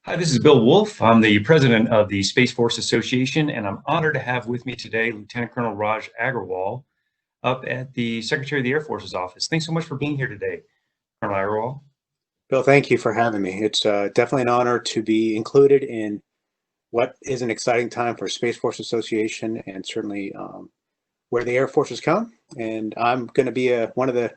Hi, this is Bill Wolf. I'm the president of the Space Force Association, and I'm honored to have with me today Lt Col Raj Agrawal up at the Secretary of the Air Force's office. Thanks so much for being here today, Colonel Agrawal. Bill, thank you for having me. It's definitely an honor to be included in what is an exciting time for Space Force Association and certainly where the Air Force has come. And I'm going to be one of the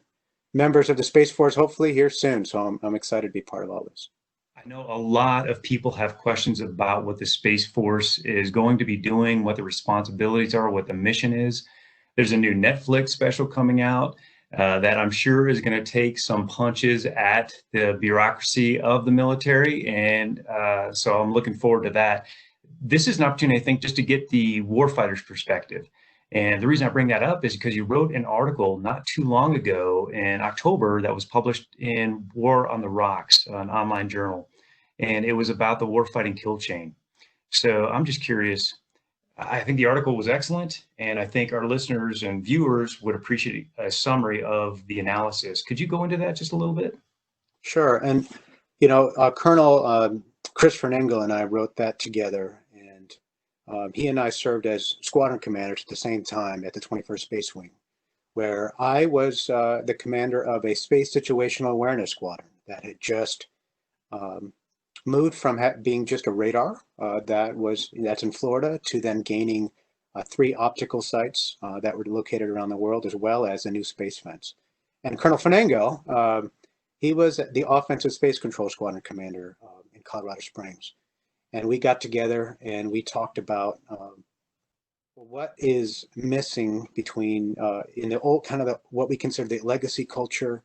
members of the Space Force hopefully here soon. So I'm excited to be part of all this. I know a lot of people have questions about what the Space Force is going to be doing, what the responsibilities are, what the mission is. There's a new Netflix special coming out that I'm sure is going to take some punches at the bureaucracy of the military. And so I'm looking forward to that. This is an opportunity, I think, just to get the warfighter's perspective. And the reason I bring that up is because you wrote an article not too long ago in October that was published in War on the Rocks, an online journal. And it was about the warfighting kill chain. So I'm just curious. I think the article was excellent, and I think our listeners and viewers would appreciate a summary of the analysis. Could you go into that just a little bit? Sure. And, Colonel Chris Fernengo and I wrote that together. And he and I served as squadron commanders at the same time at the 21st Space Wing, where I was the commander of a space situational awareness squadron that had just moved from being just a radar that's in Florida to then gaining 3 optical sites that were located around the world, as well as a new space fence. And Colonel Fernengo, he was the offensive space control squadron commander in Colorado Springs. And we got together and we talked about what is missing between in the old what we consider the legacy culture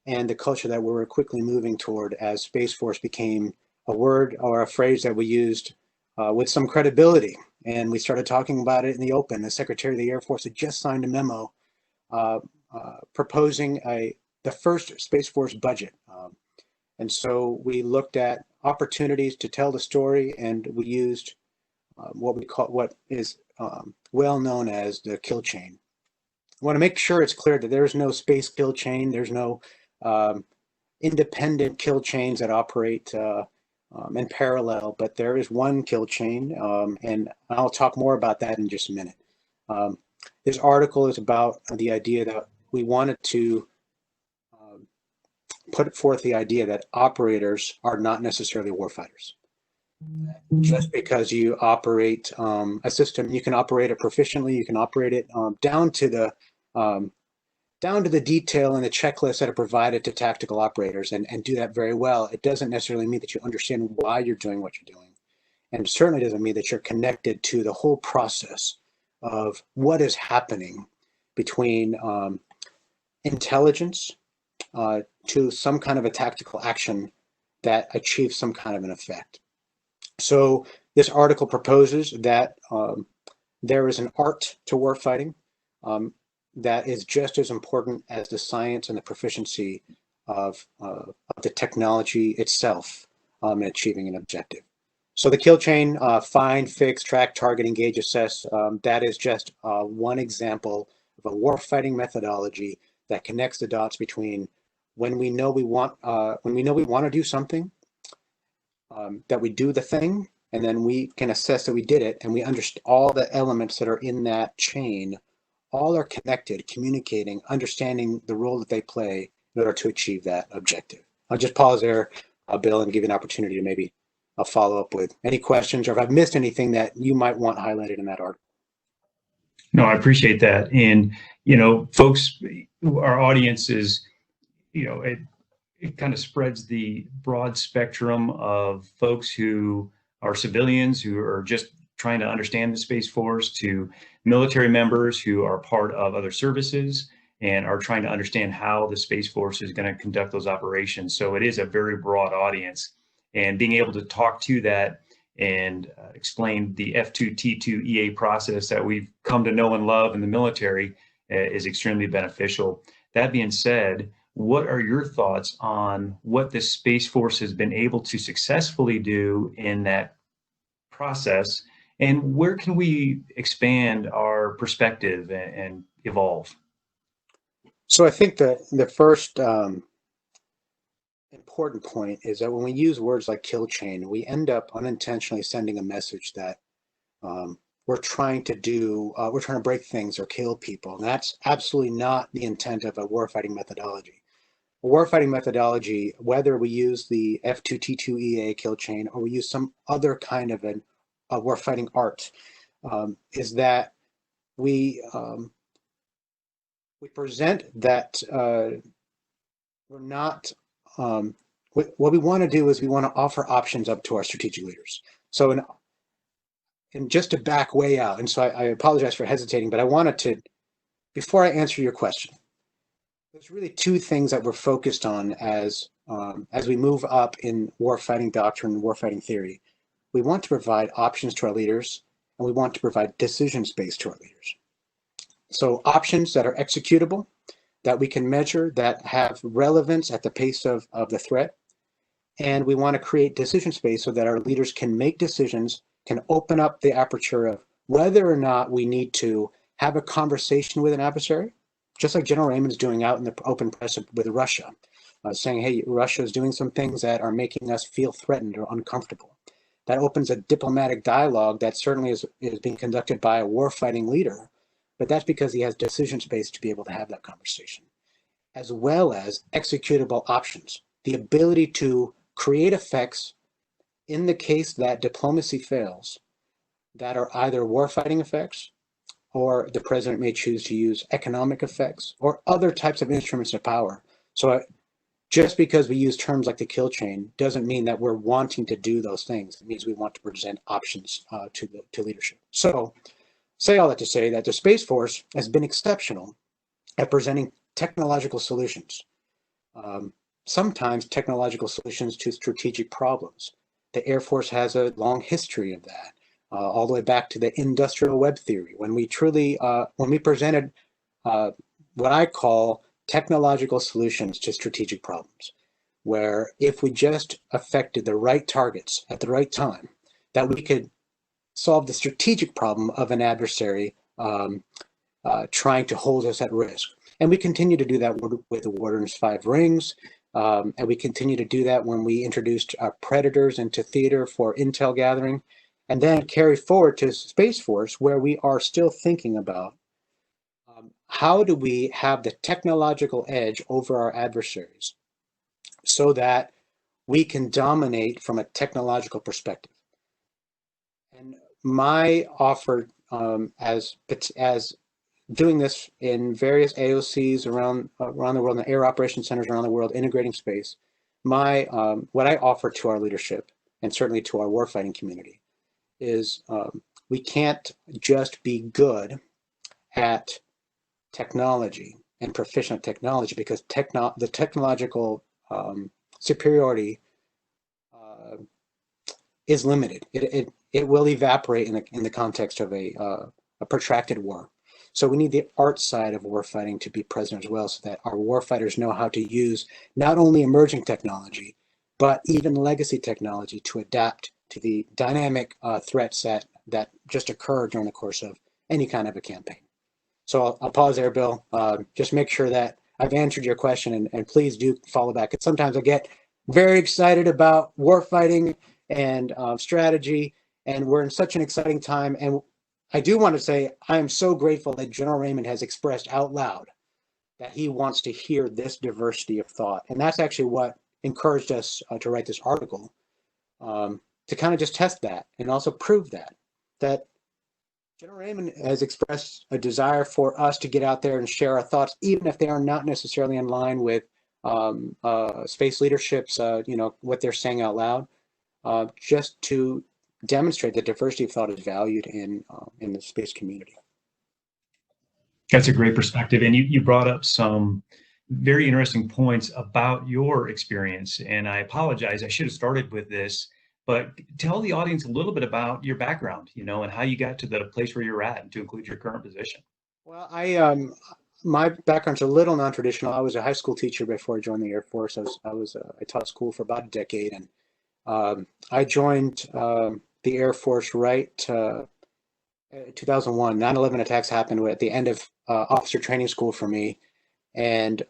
and the culture that we're quickly moving toward as Space Force became a word or a phrase that we used with some credibility. And we started talking about it in the open. The Secretary of the Air Force had just signed a memo proposing the first Space Force budget. And so we looked at opportunities to tell the story, and we used what is well known as the kill chain. I want to make sure it's clear that there's no space kill chain. There's no independent kill chains that operate in parallel, but there is one kill chain, and I'll talk more about that in just a minute. This article is about the idea that we wanted to put forth the idea that operators are not necessarily warfighters. Just because you operate a system, you can operate it proficiently, you can operate it down to the detail and the checklists that are provided to tactical operators and do that very well. It doesn't necessarily mean that you understand why you're doing what you're doing. And it certainly doesn't mean that you're connected to the whole process of what is happening between intelligence to some kind of a tactical action that achieves some kind of an effect. So this article proposes that there is an art to warfighting that is just as important as the science and the proficiency of the technology itself in achieving an objective. So the kill chain, find, fix, track, target, engage, assess, that is just one example of a warfighting methodology that connects the dots between when we know we want to do something, that we do the thing, and then we can assess that we did it, and we understand all the elements that are in that chain. All are connected, communicating, understanding the role that they play in order to achieve that objective. I'll just pause there, Bill, and give you an opportunity to maybe follow up with any questions, or if I've missed anything that you might want highlighted in that article. No, I appreciate that. And, folks, our audience is, it kind of spreads the broad spectrum of folks who are civilians who are just trying to understand the Space Force, to military members who are part of other services and are trying to understand how the Space Force is going to conduct those operations. So it is a very broad audience, and being able to talk to that and explain the F2T2 EA process that we've come to know and love in the military is extremely beneficial. That being said, what are your thoughts on what the Space Force has been able to successfully do in that process, and where can we expand our perspective and evolve? So I think the first important point is that when we use words like kill chain, we end up unintentionally sending a message that we're trying to break things or kill people. And that's absolutely not the intent of a warfighting methodology. A warfighting methodology, whether we use the F2T2EA kill chain or we use some other kind of a warfighting art, is that we present that we're not. What we want to do is we want to offer options up to our strategic leaders. So, and just to back way out, and so I apologize for hesitating, but I wanted to, before I answer your question, there's really two things that we're focused on as we move up in warfighting doctrine and warfighting theory. We want to provide options to our leaders, and we want to provide decision space to our leaders. So options that are executable, that we can measure, that have relevance at the pace of the threat. And we want to create decision space so that our leaders can make decisions, can open up the aperture of whether or not we need to have a conversation with an adversary, just like General Raymond's doing out in the open press with Russia, saying, hey, Russia is doing some things that are making us feel threatened or uncomfortable. That opens a diplomatic dialogue that certainly is being conducted by a warfighting leader, but that's because he has decision space to be able to have that conversation, as well as executable options, the ability to create effects in the case that diplomacy fails that are either warfighting effects, or the president may choose to use economic effects or other types of instruments of power. So just because we use terms like the kill chain doesn't mean that we're wanting to do those things. It means we want to present options to leadership. So say all that to say that the Space Force has been exceptional at presenting technological solutions. Sometimes technological solutions to strategic problems. The Air Force has a long history of that, all the way back to the industrial web theory, when we truly, when we presented what I call technological solutions to strategic problems, where if we just affected the right targets at the right time, that we could solve the strategic problem of an adversary trying to hold us at risk. And we continue to do that with the Warden's 5 rings. And we continue to do that when we introduced our predators into theater for intel gathering, and then carry forward to Space Force, where we are still thinking about how do we have the technological edge over our adversaries so that we can dominate from a technological perspective. And my offer as doing this in various AOCs around the world, and air operations centers around the world, integrating space, what I offer to our leadership, and certainly to our warfighting community, is we can't just be good at technology and proficient technology, because the technological superiority is limited. It will evaporate in the context of a protracted war. So we need the art side of warfighting to be present as well, so that our warfighters know how to use not only emerging technology, but even legacy technology to adapt to the dynamic threats that just occur during the course of any kind of a campaign. So I'll pause there, Bill. Just make sure that I've answered your question, and please do follow back. And sometimes I get very excited about warfighting and strategy, and we're in such an exciting time. And I do want to say I am so grateful that General Raymond has expressed out loud that he wants to hear this diversity of thought. And that's actually what encouraged us to write this article, to kind of just test that and also prove that General Raymond has expressed a desire for us to get out there and share our thoughts, even if they are not necessarily in line with space leadership's, what they're saying out loud, just to demonstrate that diversity of thought is valued in the space community. That's a great perspective. And you brought up some very interesting points about your experience. And I apologize, I should have started with this, but tell the audience a little bit about your background, and how you got to the place where you're at, and to include your current position. Well, my background's a little non-traditional. I was a high school teacher before I joined the Air Force. I taught school for about a decade, and I joined the Air Force right 2001. 9/11 attacks happened at the end of officer training school for me, and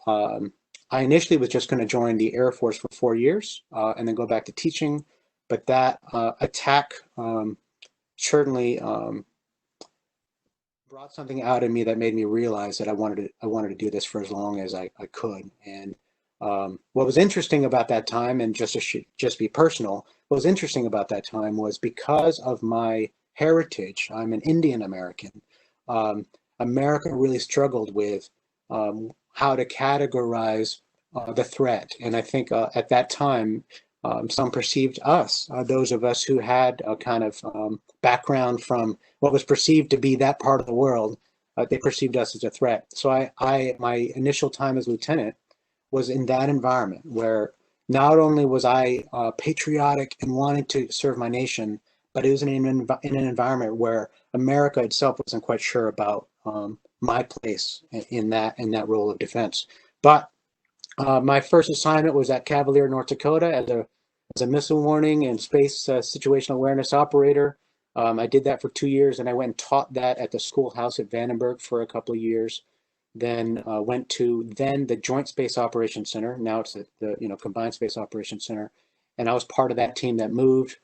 I initially was just going to join the Air Force for 4 years and then go back to teaching, but that attack certainly brought something out of me that made me realize that I wanted to do this for as long as I could. And what was interesting about that time, and just be personal, what was interesting about that time was because of my heritage. I'm an Indian American. America really struggled with how to categorize the threat, and I think at that time some perceived us, those of us who had a kind of background from what was perceived to be that part of the world, they perceived us as a threat. So my initial time as lieutenant was in that environment where not only was I patriotic and wanted to serve my nation, but it was in an environment where America itself wasn't quite sure about my place in that role of defense. But my first assignment was at Cavalier, North Dakota, as a missile warning and space situational awareness operator. I did that for 2 years, and I went and taught that at the schoolhouse at Vandenberg for a couple of years. Then went to the Joint Space Operations Center. Now it's the Combined Space Operations Center, and I was part of that team that moved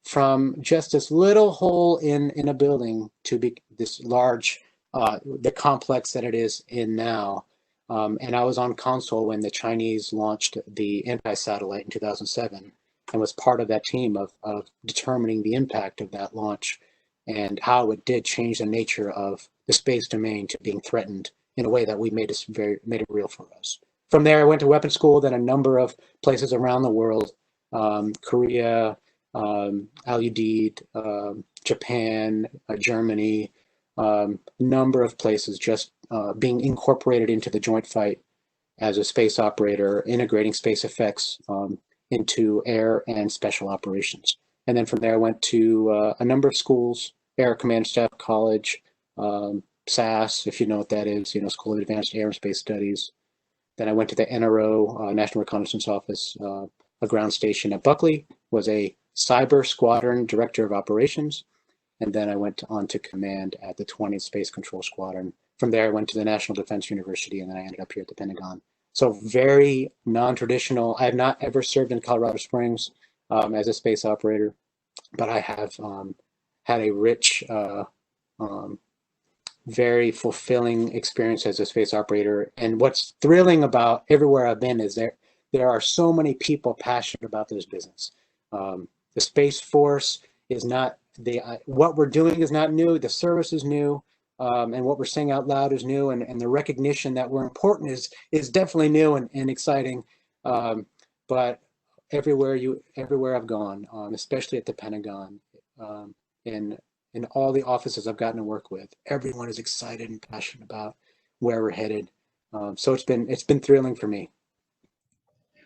from just this little hole in a building to be this large, the complex that it is in now. And I was on console when the Chinese launched the anti-satellite in 2007, and was part of that team of determining the impact of that launch and how it did change the nature of the space domain to being threatened in a way that we made it real for us. From there, I went to weapons school, then a number of places around the world, Korea, Al-Udeid, Japan, Germany, number of places, just being incorporated into the joint fight as a space operator, integrating space effects into air and special operations. And then from there, I went to a number of schools, Air Command Staff College, SAS, if you know what that is, School of Advanced Air and Space Studies. Then I went to the NRO, National Reconnaissance Office, a ground station at Buckley, was a cyber squadron director of operations. And then I went on to command at the 20th Space Control Squadron. From there, I went to the National Defense University, and then I ended up here at the Pentagon. So very non-traditional. I have not ever served in Colorado Springs as a space operator, but I have had a rich, very fulfilling experience as a space operator. And what's thrilling about everywhere I've been is there are so many people passionate about this business. The Space Force is not, what we're doing is not new, the service is new, and what we're saying out loud is new, and the recognition that we're important is definitely new and exciting. But everywhere I've gone, especially at the Pentagon, in all the offices I've gotten to work with, everyone is excited and passionate about where we're headed. So it's been thrilling for me.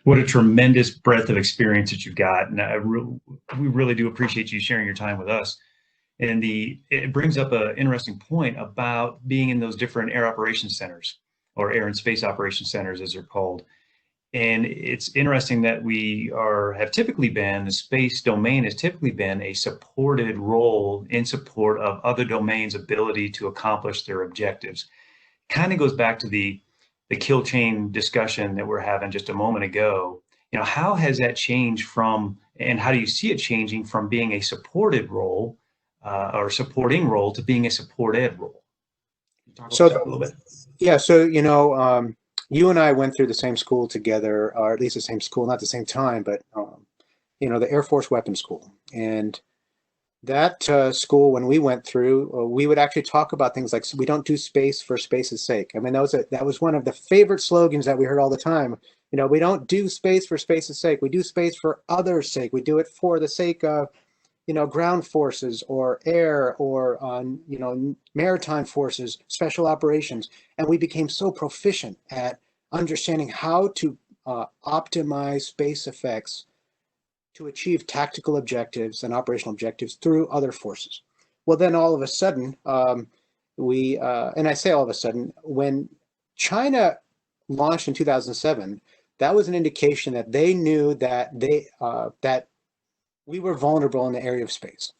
What a tremendous breadth of experience that you've got, and we really do appreciate you sharing your time with us. And it brings up an interesting point about being in those different air operations centers, or air and space operations centers, as they're called. And it's interesting that the space domain has typically been a supported role in support of other domains' ability to accomplish their objectives. Kind of goes back to the kill chain discussion that we're having just a moment ago. How has that changed and how do you see it changing from being a supported role or supporting role to being a support ed role? Talk about that a little bit. Yeah, so you and I went through the same school together, or at least the same school, not the same time, but the Air Force Weapons School. And that school, when we went through, we would actually talk about things like, we don't do space for space's sake. I mean, that was one of the favorite slogans that we heard all the time. We don't do space for space's sake. We do space for others' sake. We do it for the sake of, ground forces or air or maritime forces, special operations. And we became so proficient at understanding how to optimize space effects to achieve tactical objectives and operational objectives through other forces. Well, then all of a sudden, and I say all of a sudden, when China launched in 2007, that was an indication that they knew that that we were vulnerable in the area of space.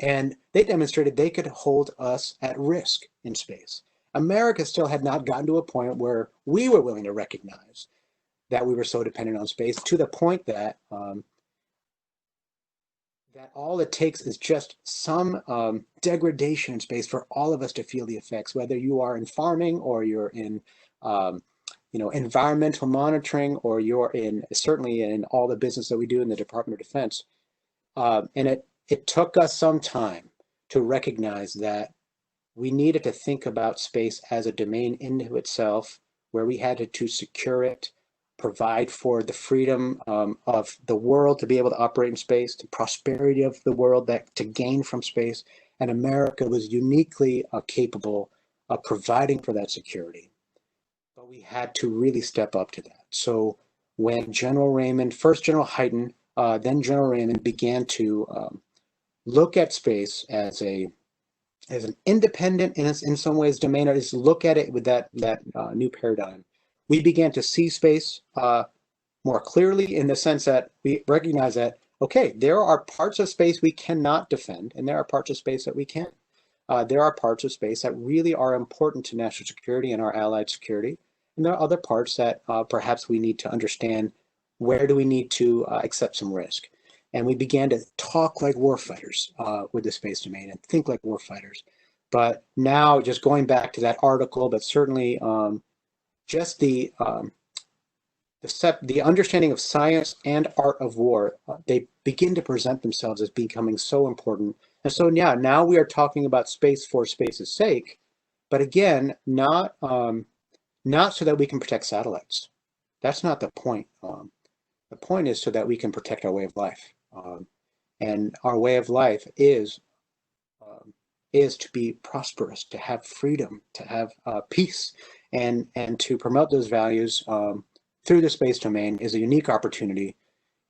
And they demonstrated they could hold us at risk in space. America still had not gotten to a point where we were willing to recognize that we were so dependent on space, to the point that that all it takes is just some degradation in space for all of us to feel the effects, whether you are in farming or you're in environmental monitoring, or you're in certainly in all the business that we do in the Department of Defense. And it took us some time to recognize that we needed to think about space as a domain into itself, where we had to secure it, provide for the freedom of the world to be able to operate in space, the prosperity of the world that to gain from space. And America was uniquely capable of providing for that security. But we had to really step up to that. So when General Raymond, first General Hyten, then General Raymond began to look at space as an independent, in some ways, domain, or just look at it with that new paradigm, we began to see space more clearly, in the sense that we recognize that, okay, there are parts of space we cannot defend, and there are parts of space that we can. There are parts of space that really are important to national security and our allied security, and there are other parts that perhaps we need to understand, where do we need to accept some risk. And we began to talk like warfighters with the space domain and think like warfighters. But now, just going back to that article, but certainly just the understanding of science and art of war, they begin to present themselves as becoming so important. And so, yeah, now we are talking about space for space's sake, but again, not so that we can protect satellites. That's not the point. The point is so that we can protect our way of life. And our way of life is to be prosperous, to have freedom, to have peace, and to promote those values through the space domain is a unique opportunity.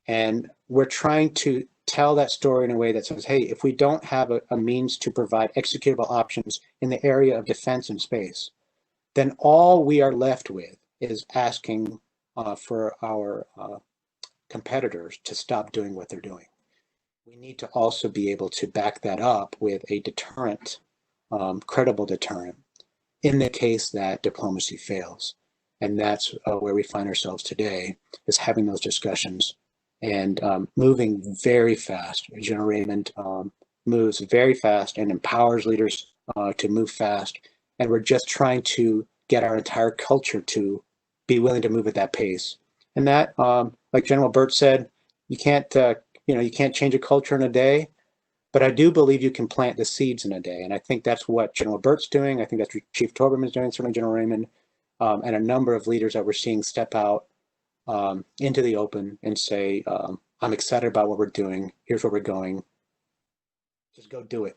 And we're trying to tell that story in a way that says, hey, if we don't have a means to provide executable options in the area of defense and space, then all we are left with is asking for our competitors to stop doing what they're doing. We need to also be able to back that up with a deterrent, credible deterrent, in the case that diplomacy fails. And that's where we find ourselves today, is having those discussions and moving very fast. General Raymond moves very fast and empowers leaders to move fast. And we're just trying to get our entire culture to be willing to move at that pace. And that, like General Burt said, you can't change a culture in a day, but I do believe you can plant the seeds in a day. And I think that's what General Burt's doing. I think that's what Chief Toberman is doing, certainly General Raymond, and a number of leaders that we're seeing step out into the open and say, I'm excited about what we're doing. Here's where we're going. Just go do it.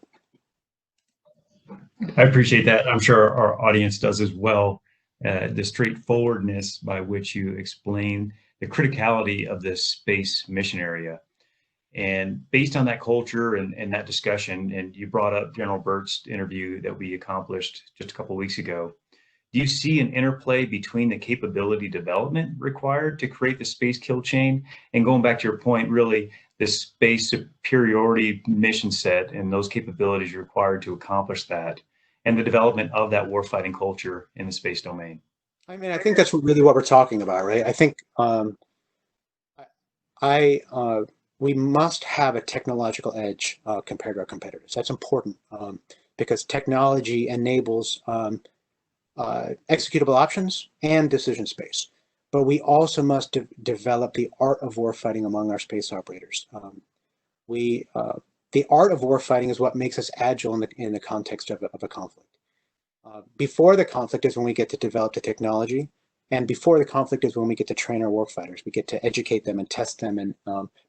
I appreciate that. I'm sure our audience does as well. The straightforwardness by which you explain the criticality of this space mission area. And based on that culture and that discussion, and you brought up General Burt's interview that we accomplished just a couple of weeks ago, do you see an interplay between the capability development required to create the space kill chain, and going back to your point, really the space superiority mission set and those capabilities required to accomplish that, and the development of that warfighting culture in the space domain? I mean, I think that's really what we're talking about, right? I think we must have a technological edge compared to our competitors. That's important because technology enables executable options and decision space. But we also must develop the art of warfighting among our space operators. The art of warfighting is what makes us agile in the context of a conflict. Before the conflict is when we get to develop the technology, and before the conflict is when we get to train our warfighters. We get to educate them and test them and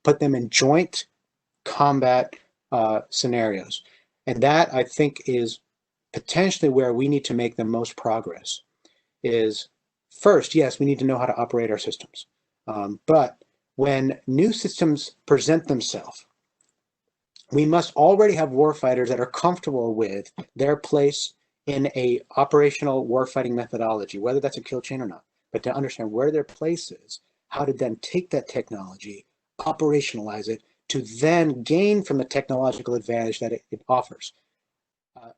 put them in joint combat scenarios. And that, I think, is potentially where we need to make the most progress. Is first, yes, we need to know how to operate our systems. But when new systems present themselves, we must already have warfighters that are comfortable with their place in a operational warfighting methodology, whether that's a kill chain or not, but to understand where their place is, how to then take that technology, operationalize it, to then gain from the technological advantage that it offers.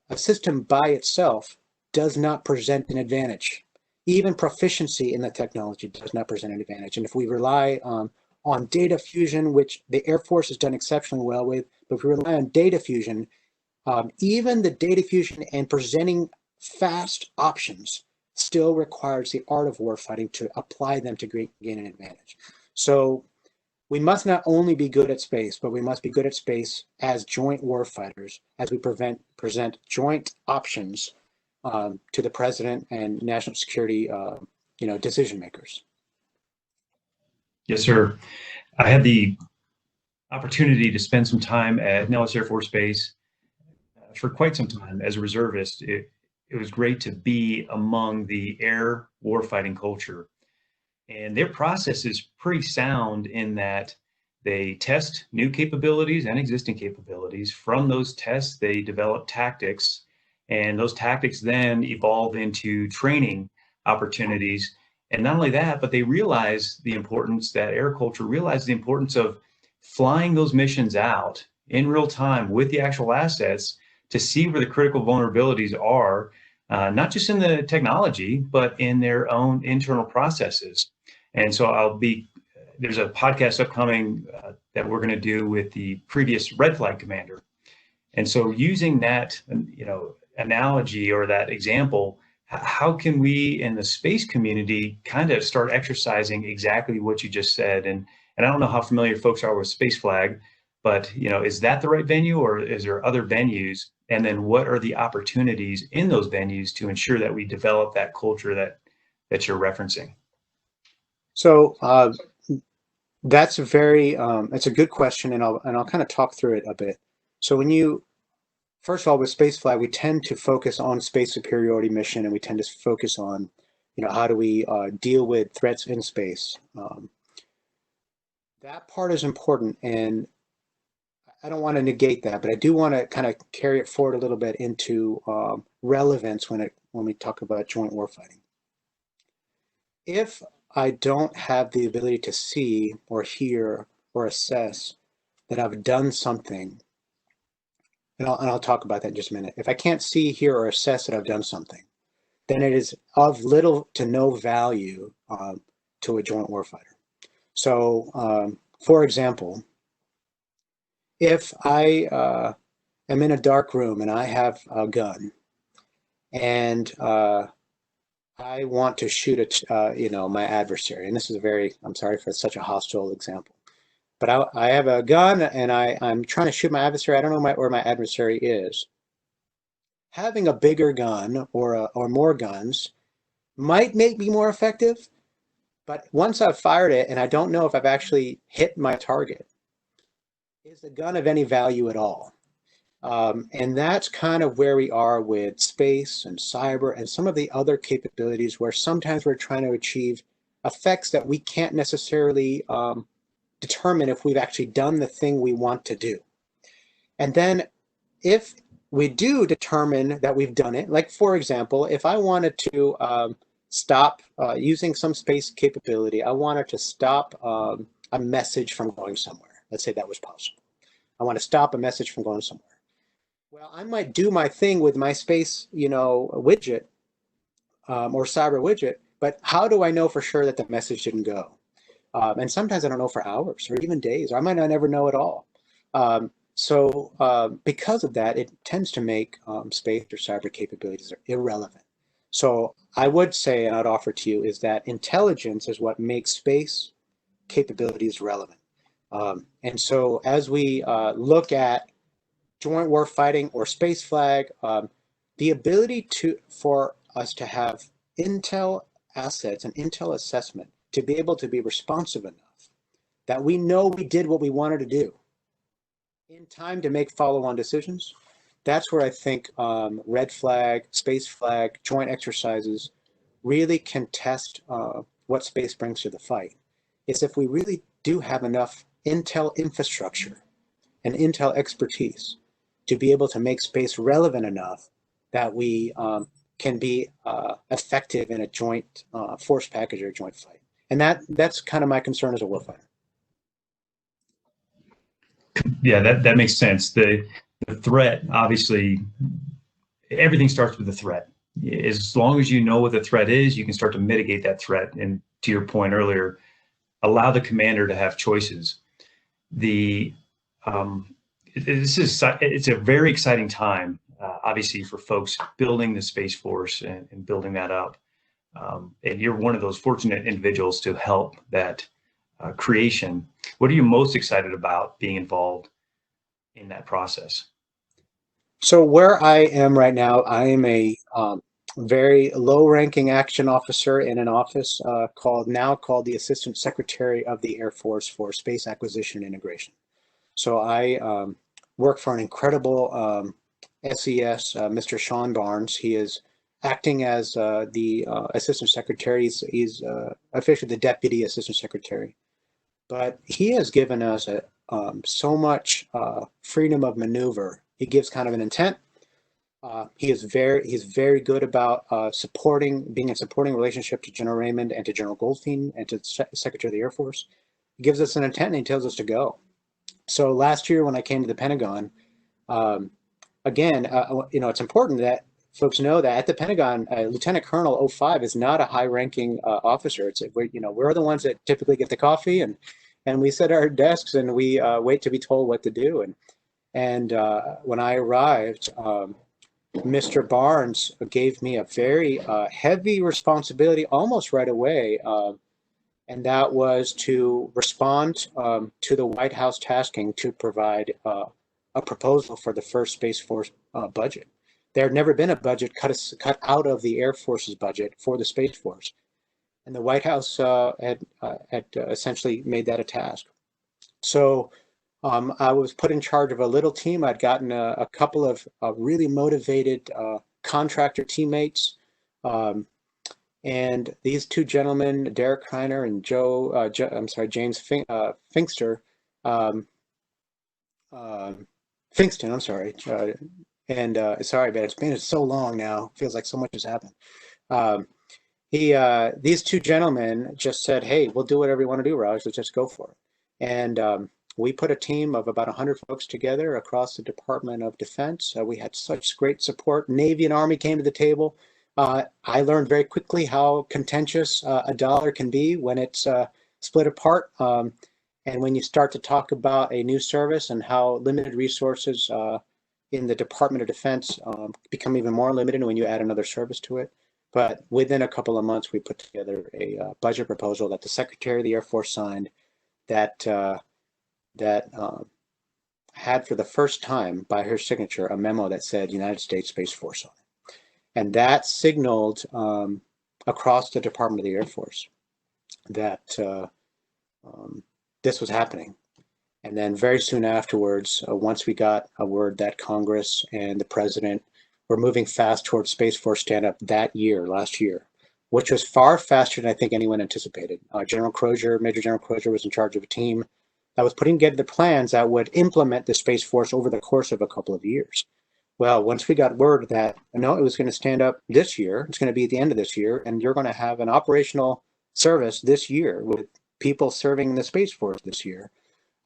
A system by itself does not present an advantage. even proficiency in the technology does not present an advantage. And if we rely on data fusion, which the Air Force has done exceptionally well with, but if we rely on data fusion, even the data fusion and presenting fast options still requires the art of warfighting to apply them to gain an advantage. So we must not only be good at space, but we must be good at space as joint warfighters, as we present joint options to the president and national security, decision makers. Yes, sir. I had the opportunity to spend some time at Nellis Air Force Base for quite some time as a reservist. It was great to be among the air warfighting culture. And their process is pretty sound in that they test new capabilities and existing capabilities. From those tests, they develop tactics, and those tactics then evolve into training opportunities. And not only that, but they realize the importance, that air culture realizes the importance of flying those missions out in real time with the actual assets to see where the critical vulnerabilities are, not just in the technology, but in their own internal processes. And so there's a podcast upcoming that we're going to do with the previous red flag commander. And so using that, analogy or that example, how can we in the space community kind of start exercising exactly what you just said? And I don't know how familiar folks are with Space Flag, but is that the right venue, or is there other venues? And then what are the opportunities in those venues to ensure that we develop that culture that you're referencing? So that's it's a good question, and I'll kind of talk through it a bit. So first of all, with Space Flag, we tend to focus on space superiority mission, and we tend to focus on, how do we deal with threats in space. That part is important, and I don't want to negate that, but I do want to kind of carry it forward a little bit into relevance when we talk about joint warfighting. If I don't have the ability to see or hear or assess that I've done something, and I'll talk about that in just a minute. If I can't see, hear, or assess that I've done something, then it is of little to no value to a joint warfighter. So, for example, if I am in a dark room and I have a gun, and I want to shoot my adversary, and this is I'm sorry for such a hostile example, but I have a gun and I'm trying to shoot my adversary. I don't know where my adversary is. Having a bigger gun or more guns might make me more effective, but once I've fired it and I don't know if I've actually hit my target, is the gun of any value at all? And that's kind of where we are with space and cyber and some of the other capabilities, where sometimes we're trying to achieve effects that we can't necessarily determine if we've actually done the thing we want to do. And then if we do determine that we've done it, like for example, if I wanted to stop using some space capability, I wanted to stop a message from going somewhere. Let's say that was possible. I want to stop a message from going somewhere. Well, I might do my thing with my space, widget or cyber widget, but how do I know for sure that the message didn't go? And sometimes I don't know for hours or even days, or I might not ever know at all. So because of that, it tends to make space or cyber capabilities irrelevant. So I would say, and I'd offer to you, is that intelligence is what makes space capabilities relevant. And so as we look at joint warfighting or Space Flag, the ability for us to have intel assets and intel assessment to be able to be responsive enough that we know we did what we wanted to do in time to make follow-on decisions. That's where I think red flag, Space Flag, joint exercises really can test what space brings to the fight. Is if we really do have enough intel infrastructure and intel expertise to be able to make space relevant enough that we can be effective in a joint force package or a joint fight. And that's kind of my concern as a warfighter. Yeah, that makes sense. The threat, obviously, everything starts with the threat. as long as you know what the threat is, you can start to mitigate that threat. And to your point earlier, allow the commander to have choices. It's a very exciting time, obviously, for folks building the Space Force and building that up. And you're one of those fortunate individuals to help that creation. What are you most excited about being involved in that process? So where I am right now, I am a very low-ranking action officer in an office called the Assistant Secretary of the Air Force for Space Acquisition and Integration. So I work for an incredible SES, Mr. Sean Barnes. He is acting as the Assistant Secretary. He's officially the Deputy Assistant Secretary. But he has given us so much freedom of maneuver. He gives kind of an intent. He's very good about being in supporting relationship to General Raymond and to General Goldfein and to the Secretary of the Air Force. He gives us an intent and he tells us to go. So last year when I came to the Pentagon, again, it's important that folks know that at the Pentagon, Lieutenant Colonel 05 is not a high-ranking officer. We're the ones that typically get the coffee and we sit at our desks and we wait to be told what to do. And when I arrived, Mr. Barnes gave me a very heavy responsibility almost right away, and that was to respond to the White House tasking to provide a proposal for the first Space Force budget. There had never been a budget cut out of the Air Force's budget for the Space Force, and the White House had essentially made that a task. So I was put in charge of a little team. I'd gotten a couple of really motivated contractor teammates. And these two gentlemen, Derek Kreiner and James Finkster, Finkston, I'm sorry. Sorry, but it's been so long now. Feels like so much has happened. These two gentlemen just said, "Hey, we'll do whatever you want to do, Raj. Let's just go for it." And we put a team of about 100 folks together across the Department of Defense. We had such great support. Navy and Army came to the table. I learned very quickly how contentious a dollar can be when it's split apart. And when you start to talk about a new service and how limited resources in the Department of Defense become even more limited when you add another service to it. But within a couple of months, we put together a budget proposal that the Secretary of the Air Force signed that had for the first time by her signature a memo that said United States Space Force on it. And that signaled across the Department of the Air Force that this was happening. And then very soon afterwards, once we got a word that Congress and the President were moving fast towards Space Force stand-up last year, which was far faster than I think anyone anticipated. Major General Crozier was in charge of a team that was putting together the plans that would implement the Space Force over the course of a couple of years. Well, once we got word that, no, it was going to stand up this year, it's going to be at the end of this year, and you're going to have an operational service this year with people serving in the Space Force this year.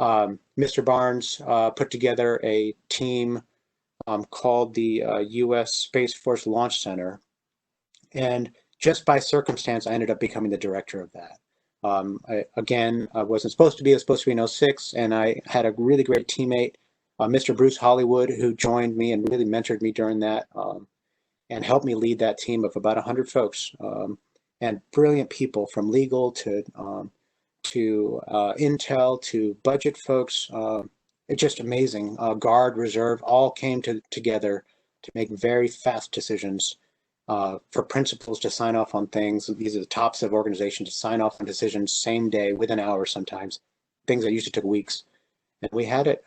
Mr. Barnes put together a team called the U.S. Space Force Launch Center. And just by circumstance, I ended up becoming the director of that. I wasn't supposed to be, I was supposed to be in 06, and I had a really great teammate, Mr. Bruce Hollywood, who joined me and really mentored me during that and helped me lead that team of about 100 folks and brilliant people from legal to intel to budget folks. It's just amazing. Guard, reserve, all came together to make very fast decisions for principals to sign off on things. These are the tops of organizations to sign off on decisions same day, within hours sometimes, things that usually took weeks. And we had it,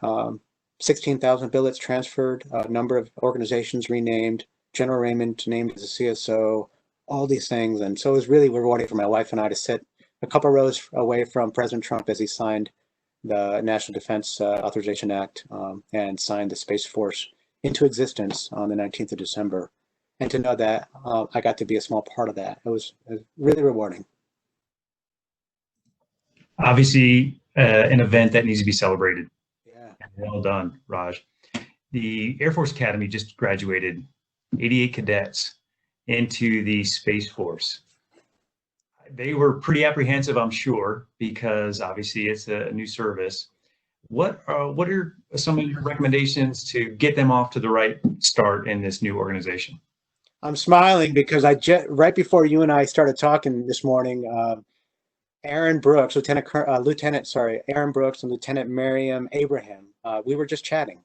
16,000 billets transferred, a number of organizations renamed, General Raymond named as a CSO, all these things. And so it was really rewarding for my wife and I to sit a couple rows away from President Trump as he signed the National Defense Authorization Act and signed the Space Force into existence on the 19th of December. And to know that I got to be a small part of that, it was really rewarding. Obviously, an event that needs to be celebrated. Yeah. Well done, Raj. The Air Force Academy just graduated 88 cadets, into the Space Force. They were pretty apprehensive, I'm sure, because obviously it's a new service. What are some of your recommendations to get them off to the right start in this new organization? I'm smiling because right before you and I started talking this morning, Aaron Brooks, Aaron Brooks and Lieutenant Miriam Abraham, we were just chatting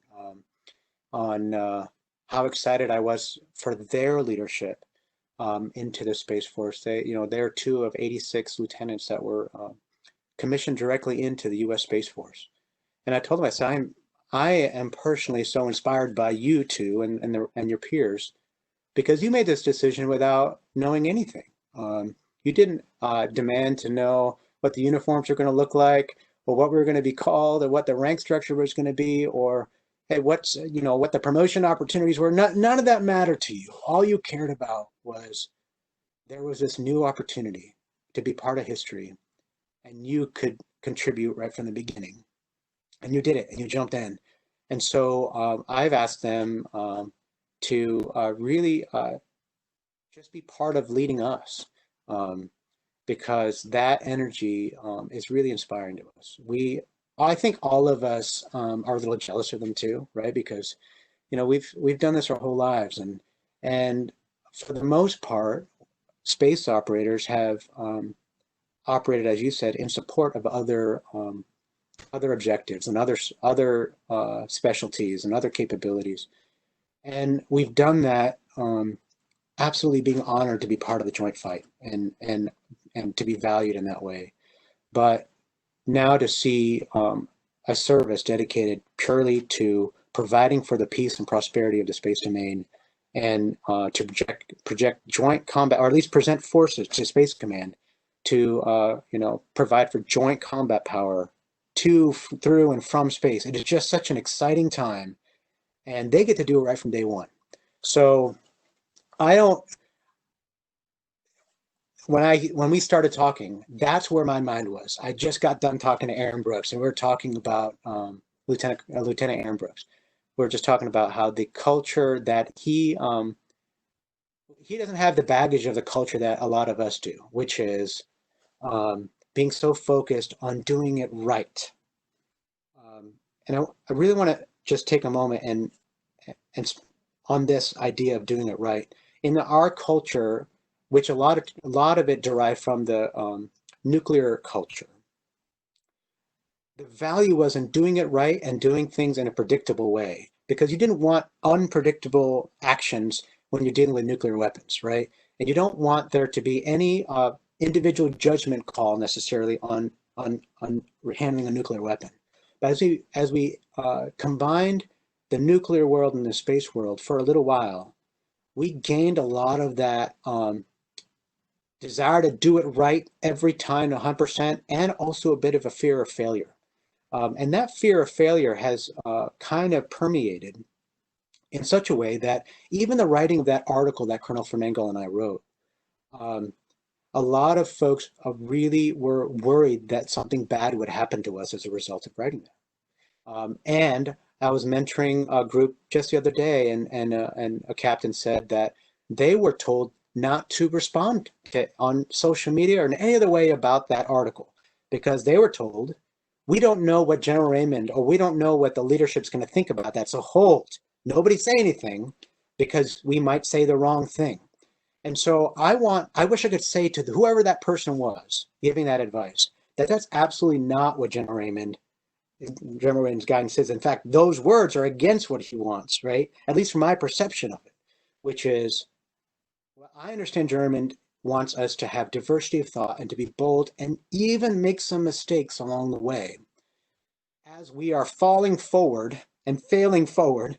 on how excited I was for their leadership into the Space Force. They're two of 86 lieutenants that were commissioned directly into the U.S. Space Force. And I told them, I said, I am personally so inspired by you two and your peers, because you made this decision without knowing anything. You didn't demand to know what the uniforms are going to look like, or what we were going to be called, or what the rank structure was going to be, or hey, what the promotion opportunities were. None of that mattered to you. All you cared about was there was this new opportunity to be part of history, and you could contribute right from the beginning. And you did it, and you jumped in. And so I've asked them to really just be part of leading us, because that energy is really inspiring to us. I think all of us are a little jealous of them too, right? Because we've done this our whole lives, and for the most part, space operators have operated, as you said, in support of other objectives and other specialties and other capabilities. And we've done that absolutely being honored to be part of the joint fight and to be valued in that way. But now to see a service dedicated purely to providing for the peace and prosperity of the space domain, and to project joint combat, or at least present forces to Space Command to provide for joint combat power to, through, and from space. It is just such an exciting time, and they get to do it right from day one. So when we started talking, that's where my mind was. I just got done talking to Aaron Brooks, and we were talking about Lieutenant Aaron Brooks. We were just talking about how the culture that he doesn't have the baggage of the culture that a lot of us do, which is being so focused on doing it right. And I really want to just take a moment and on this idea of doing it right. In our culture, which a lot of it derived from the nuclear culture, the value was in doing it right and doing things in a predictable way, because you didn't want unpredictable actions when you're dealing with nuclear weapons, right? And you don't want there to be any individual judgment call necessarily on handling a nuclear weapon. But as we combined the nuclear world and the space world for a little while, we gained a lot of that desire to do it right every time, 100%, and also a bit of a fear of failure. And that fear of failure has kind of permeated in such a way that even the writing of that article that Colonel Fernangle and I wrote, a lot of folks really were worried that something bad would happen to us as a result of writing that. And I was mentoring a group just the other day, and a captain said that they were told not to respond on social media or in any other way about that article, because they were told, we don't know what General Raymond, or we don't know what the leadership's going to think about that. So hold, nobody say anything, because we might say the wrong thing. And so I wish I could say to whoever that person was giving that advice, that that's absolutely not what General Raymond's guidance is. In fact, those words are against what he wants, right? At least from my perception of it, which is, well, I understand General Raymond wants us to have diversity of thought and to be bold and even make some mistakes along the way as we are falling forward and failing forward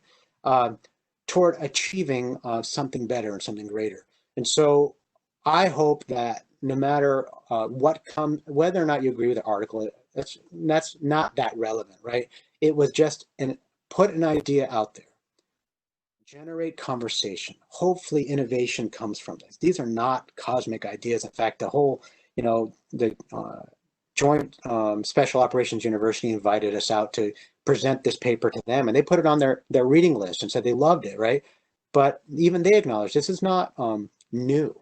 toward achieving something better and something greater. And so I hope that no matter whether or not you agree with the article, that's not that relevant, right? It was just put an idea out there, generate conversation. Hopefully innovation comes from this. These are not cosmic ideas. In fact, the whole, the Joint Special Operations University invited us out to present this paper to them, and they put it on their reading list and said they loved it, right? But even they acknowledge this is not new.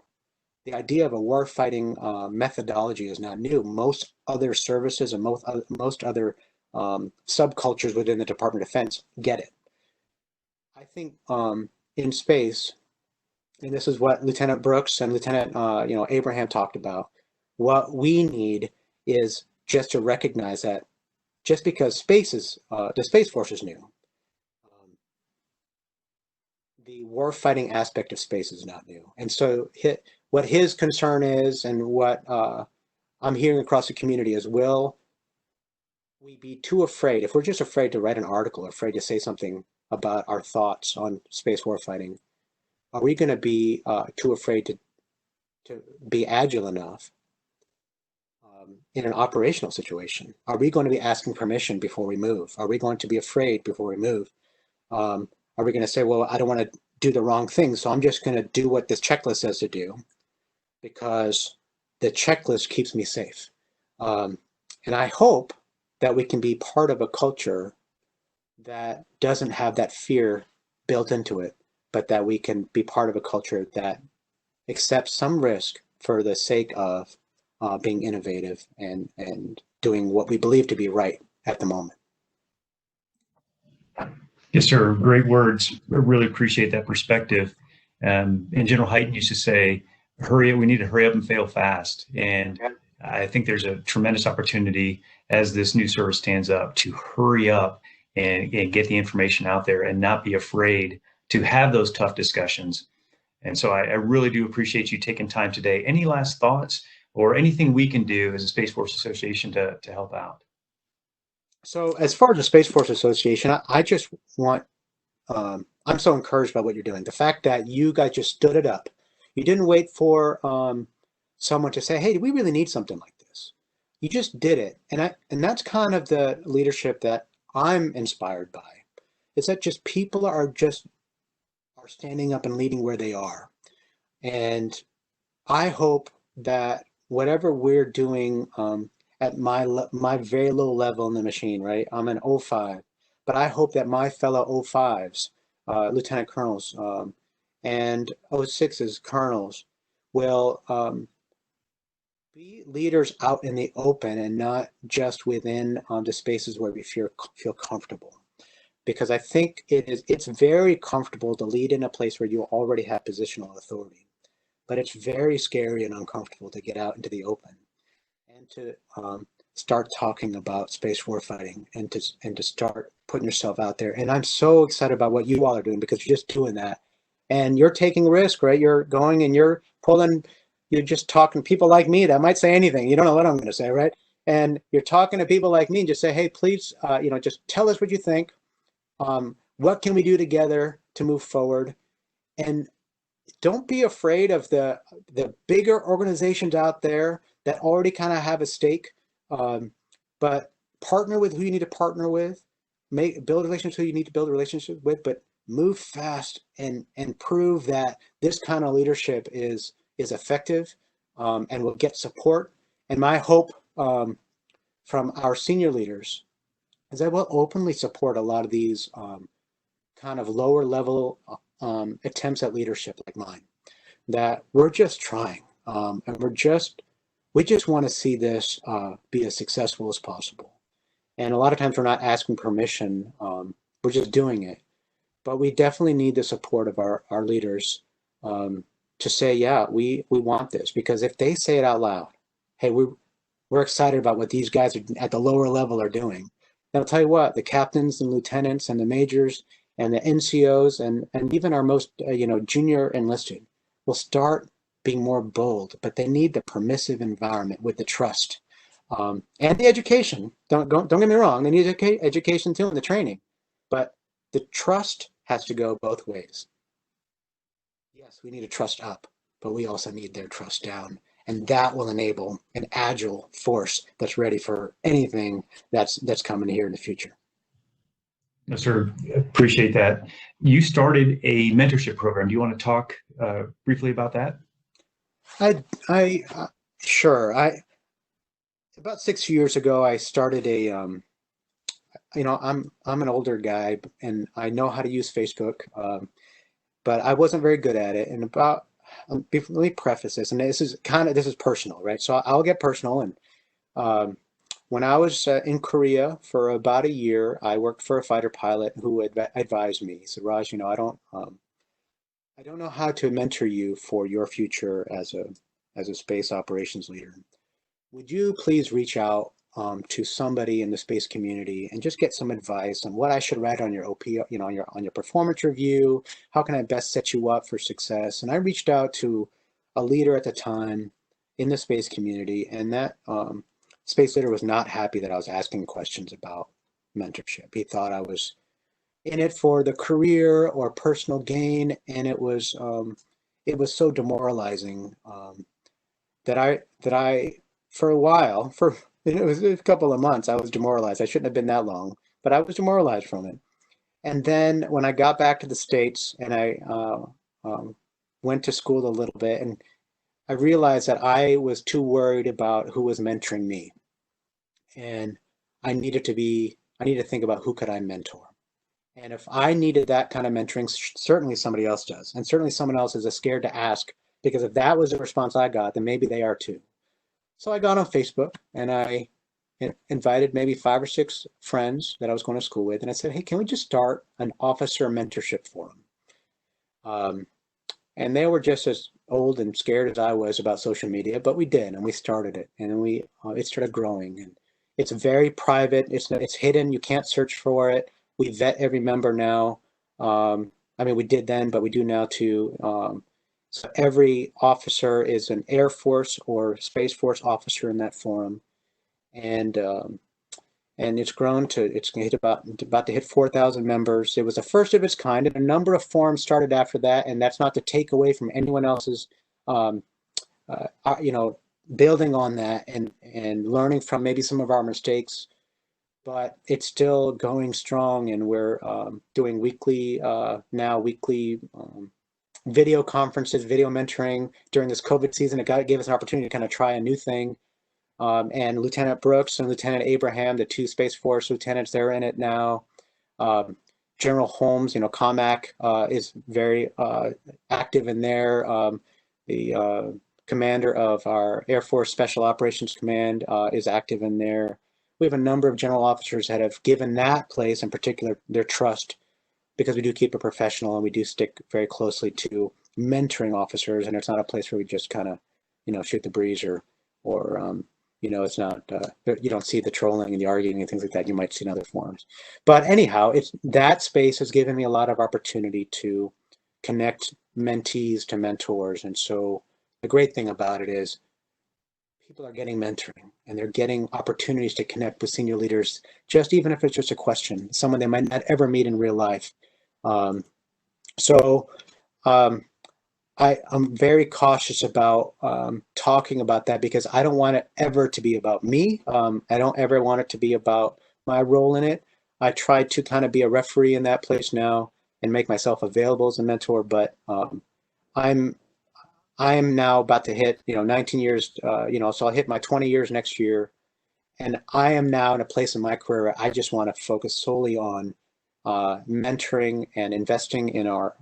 The idea of a warfighting methodology is not new. Most other services and most other subcultures within the Department of Defense get it. I think in space, and this is what Lieutenant Brooks and Lieutenant Abraham talked about, what we need is just to recognize that just because space is the Space Force is new, the warfighting aspect of space is not new. And so what his concern is, and what I'm hearing across the community is, will we be too afraid? If we're just afraid to write an article, or afraid to say something about our thoughts on space warfighting, are we going to be too afraid to be agile enough in an operational situation? Are we going to be asking permission before we move? Are we going to be afraid before we move? Are we going to say, well, I don't want to do the wrong thing, so I'm just going to do what this checklist says to do because the checklist keeps me safe? And I hope that we can be part of a culture that doesn't have that fear built into it, but that we can be part of a culture that accepts some risk for the sake of being innovative and doing what we believe to be right at the moment. Yes, sir. Great words. I really appreciate that perspective. And General Hyten used to say, we need to hurry up and fail fast. And I think there's a tremendous opportunity as this new service stands up to hurry up and get the information out there and not be afraid to have those tough discussions. And so I really do appreciate you taking time today. Any last thoughts or anything we can do as a Space Force Association to help out? So as far as the Space Force Association, I just want, I'm so encouraged by what you're doing. The fact that you guys just stood it up. You didn't wait for someone to say, hey, we really need something like this. You just did it. And that's kind of the leadership that I'm inspired by. It's that just people are standing up and leading where they are. And I hope that whatever we're doing at my very low level in the machine, right? I'm an 05, but I hope that my fellow 05s, lieutenant colonels, and 06s colonels will be leaders out in the open and not just within the spaces where we feel comfortable. Because I think it's very comfortable to lead in a place where you already have positional authority, but it's very scary and uncomfortable to get out into the open and to start talking about space warfighting and to start putting yourself out there. And I'm so excited about what you all are doing, because you're just doing that, and you're taking risk, right? You're going and you're just talking to people like me that might say anything. You don't know what I'm going to say, right? And you're talking to people like me and just say, hey, please, just tell us what you think. What can we do together to move forward? And don't be afraid of the bigger organizations out there that already kind of have a stake, but partner with who you need to partner with, build relationships who you need to build a relationship with, but move fast and prove that this kind of leadership is effective and will get support. And my hope from our senior leaders is that we'll openly support a lot of these kind of lower level attempts at leadership like mine, that we're just trying and we just want to see this be as successful as possible. And a lot of times we're not asking permission, we're just doing it. But we definitely need the support of our leaders to say, yeah, we want this. Because if they say it out loud, hey, we're excited about what these guys at the lower level are doing, and I'll tell you what, the captains and lieutenants and the majors and the NCOs and even our most junior enlisted will start being more bold. But they need the permissive environment with the trust and the education. Don't get me wrong, they need education too and the training, but the trust has to go both ways. Yes, we need to trust up, but we also need their trust down. And that will enable an agile force that's ready for anything that's coming here in the future. Yes, sir. Appreciate that. You started a mentorship program. Do you want to talk briefly about that? Sure. About 6 years ago, I started a, I'm an older guy and I know how to use Facebook, but I wasn't very good at it. And about let me preface this, and this is personal, right? So I'll get personal. And when I was in Korea for about a year, I worked for a fighter pilot who advised me. He said, Raj, I don't know how to mentor you for your future as a space operations leader. Would you please reach out to somebody in the space community and just get some advice on what I should write on your OP, on your performance review? How can I best set you up for success? And I reached out to a leader at the time in the space community, and that space leader was not happy that I was asking questions about mentorship. He thought I was in it for the career or personal gain, and it was so demoralizing that I for a while, it was a couple of months, I was demoralized. I shouldn't have been that long, but I was demoralized from it. And then when I got back to the States and I went to school a little bit, and I realized that I was too worried about who was mentoring me, and I needed to think about who could I mentor. And if I needed that kind of mentoring, certainly somebody else does. And certainly someone else is scared to ask, because if that was the response I got, then maybe they are too. So I got on Facebook and I invited maybe 5 or 6 friends that I was going to school with. And I said, hey, can we just start an officer mentorship forum? And they were just as old and scared as I was about social media, but we did, and we started it, and it started growing. And it's very private. It's hidden. You can't search for it. We vet every member now. We did then, but we do now too. So every officer is an Air Force or Space Force officer in that forum, and it's grown to about to hit 4,000 members. It was the first of its kind, and a number of forums started after that. And that's not to take away from anyone else's, building on that and learning from maybe some of our mistakes. But it's still going strong, and we're doing weekly video conferences, video mentoring during this COVID season. It gave us an opportunity to kind of try a new thing. And Lieutenant Brooks and Lieutenant Abraham, the 2 Space Force lieutenants, they're in it now. General Holmes, COMAC, is very active in there. The commander of our Air Force Special Operations Command is active in there. We have a number of general officers that have given that place in particular their trust, because we do keep it professional and we do stick very closely to mentoring officers. And it's not a place where we just kind of, shoot the breeze or it's not, you don't see the trolling and the arguing and things like that you might see in other forums. But anyhow, that space has given me a lot of opportunity to connect mentees to mentors. And so the great thing about it is people are getting mentoring, and they're getting opportunities to connect with senior leaders, just even if it's just a question, someone they might not ever meet in real life. I'm very cautious about talking about that, because I don't want it ever to be about me. I don't ever want it to be about my role in it. I try to kind of be a referee in that place now and make myself available as a mentor, but I am now about to hit 19 years, so I'll hit my 20 years next year, and I am now in a place in my career where I just want to focus solely on mentoring and investing in our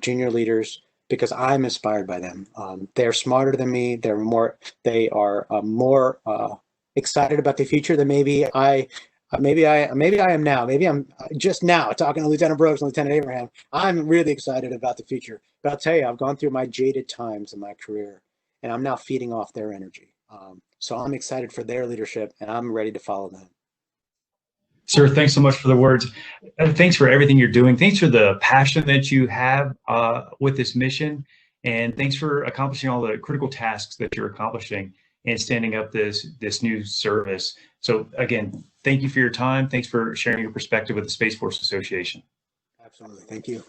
junior leaders, because I'm inspired by them. They're smarter than me. They are more excited about the future than maybe I am now. Maybe I'm just now talking to Lieutenant Brooks and Lieutenant Abraham. I'm really excited about the future. But I'll tell you, I've gone through my jaded times in my career, and I'm now feeding off their energy. So I'm excited for their leadership, and I'm ready to follow them. Sir, thanks so much for the words. Thanks for everything you're doing. Thanks for the passion that you have with this mission. And thanks for accomplishing all the critical tasks that you're accomplishing and standing up this new service. So again, thank you for your time. Thanks for sharing your perspective with the Space Force Association. Absolutely. Thank you.